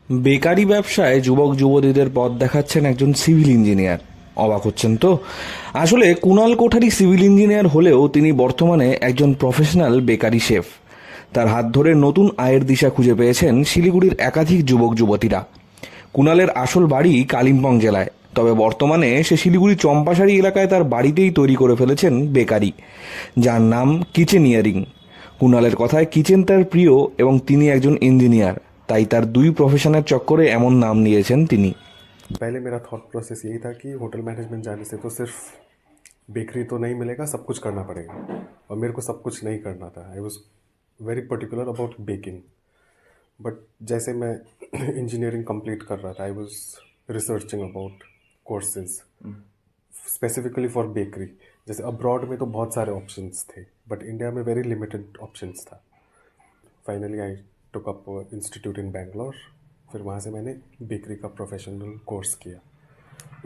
Bakery ব্যবসায় যুবক যুবতীদের পথ দেখাচ্ছেন একজন সিভিল ইঞ্জিনিয়ার। অবাক হচ্ছেন তো? আসলে কুণাল কোঠারি সিভিল ইঞ্জিনিয়ার হলেও তিনি বর্তমানে একজন প্রফেশনাল বেকারি শেফ। তার হাত ধরে নতুন আয়ের দিশা খুঁজে পেয়েছেন শিলিগুড়ির একাধিক যুবক যুবতীরা। কুণালের আসল বাড়ি কালিম্পং জেলায়, তবে বর্তমানে সে শিলিগুড়ি চম্পাশাড়ি এলাকায় তার বাড়িতেই তৈরি করে ফেলেছেন বেকারি, যার নাম কিচেনিয়ারিং। কুণালের কথায় কিচেন তার প্রিয় এবং তিনি একজন ইঞ্জিনিয়ার, তাই তার দুই প্রফেশনের চক্করে এমন নাম নিয়েছেন তিনি। पहले मेरा थॉट प्रोसेस यही था कि होटल मैनेजमेंट जाने से तो सिर्फ बेकरी तो नहीं मिलेगा, सब कुछ करना पड़ेगा। और मेरे को सब कुछ नहीं करना था। I was very particular about baking. But जैसे मैं इंजीनियरिंग कंप्लीट कर रहा था, I was researching about courses specifically for bakery. जैसे अब्रॉड में तो बहुत सारे ऑप्शंस थे, बट इंडिया में वेरी लिमिटेड ऑप्शंस था। Finally I took up institute इन बैंगलोर। फिर वहाँ से मैंने बेकरी का प्रोफेशनल कोर्स किया।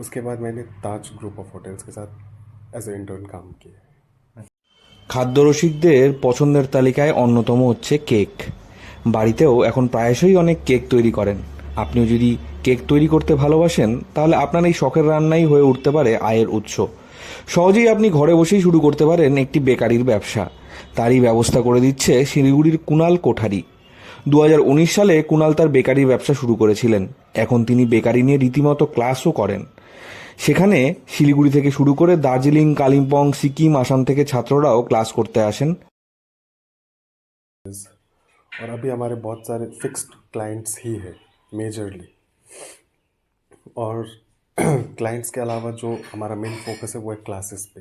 उसके बाद मैंने ताज ग्रुप ऑफ होटल्स के साथ एज ए इंटर्न काम किया। খাদ্যরসিকদের পছন্দের তালিকায় অন্যতম হচ্ছে কেক। বাড়িতেও এখন প্রায়শই অনেক কেক তৈরি করেন। আপনিও যদি কেক তৈরি করতে ভালোবাসেন, তাহলে আপনার এই শখের রান্নাই হয়ে উঠতে পারে আয়ের উৎস। সহজেই আপনি ঘরে বসেই শুরু করতে পারেন একটি বেকারির ব্যবসা। তারই ব্যবস্থা করে দিচ্ছে শিলিগুড়ির কুণাল কোঠারি। 2019 সালে কুণাল তার বেকারির ব্যবসা শুরু করেছিলেন। এখন তিনি বেকারি নিয়ে রীতিমতো ক্লাসও করেন। সেখানে শিলিগুড়ি থেকে শুরু করে দার্জিলিং, কালিম্পং, সিকিম, আসাম থেকে ছাত্ররাও ক্লাস করতে আসেন। और अभी हमारे बहुत सारे फिक्स्ड क्लाइंट्स ही है मेजरली। और क्लाइंट्स के अलावा जो हमारा मेन फोकस है वो है क्लासेस पे।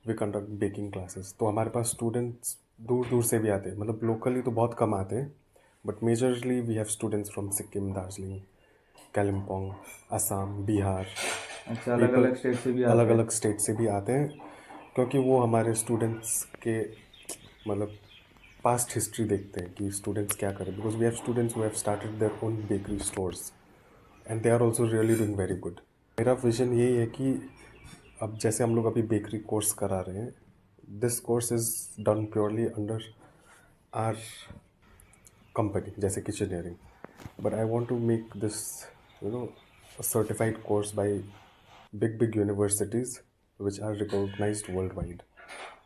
We conduct baking classes. तो हमारे पास स्टूडेंट्स दूर दूर से भी आते हैं, मतलब लोकली तो बहुत कम आते हैं, but majorly we have students from Sikkim, Darjeeling, Kalimpong, Assam, Bihar. अच्छा, अलग अलग स्टेट से भी अलग अलग स्टेट से भी आते हैं, क्योंकि वो हमारे स्टूडेंट्स के मतलब पास्ट हिस्ट्री देखते हैं कि स्टूडेंट्स क्या करें। Because we have students who have started their own bakery stores and they are also really doing very good. मेरा विजन यही है कि अब जैसे हम लोग अभी बेकरी कोर्स करा रहे हैं, this course is done purely under our company जैसे किचनियरिंग। But I want to make this a certified course by big universities which are recognized worldwide।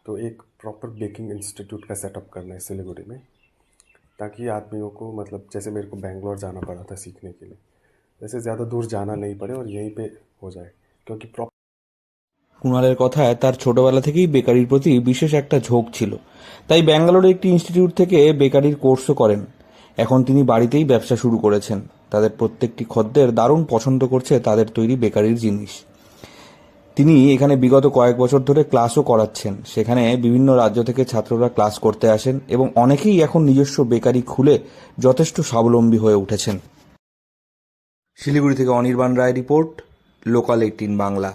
तो एक प्रॉपर बेकिंग इंस्टीट्यूट का सेटअप करना है सिलीगुड़ी में, ताकि आदमियों को, मतलब जैसे मेरे को बैंगलोर जाना पड़ा था सीखने के लिए, वैसे ज़्यादा दूर जाना नहीं पड़े और यहीं पे हो जाए, क्योंकि কুণালের কথায় তার ছোটবেলা থেকেই বেকারির প্রতি বিশেষ একটা ঝোঁক ছিল, তাই ব্যাঙ্গালোরে একটি ইনস্টিটিউট থেকে বেকারির কোর্সও করেন। এখন তিনি বাড়িতেই ব্যবসা শুরু করেছেন। তাদের প্রত্যেকটি খদ্দের দারুণ পছন্দ করছে তাদের তৈরি বেকারির জিনিস। তিনি এখানে বিগত কয়েক বছর ধরে ক্লাসও করাচ্ছেন। সেখানে বিভিন্ন রাজ্য থেকে ছাত্ররা ক্লাস করতে আসেন এবং অনেকেই এখন নিজস্ব বেকারি খুলে যথেষ্ট স্বাবলম্বী হয়ে উঠেছেন। শিলিগুড়ি থেকে অনির্বাণ রায় রিপোর্ট, লোকাল 18 বাংলা।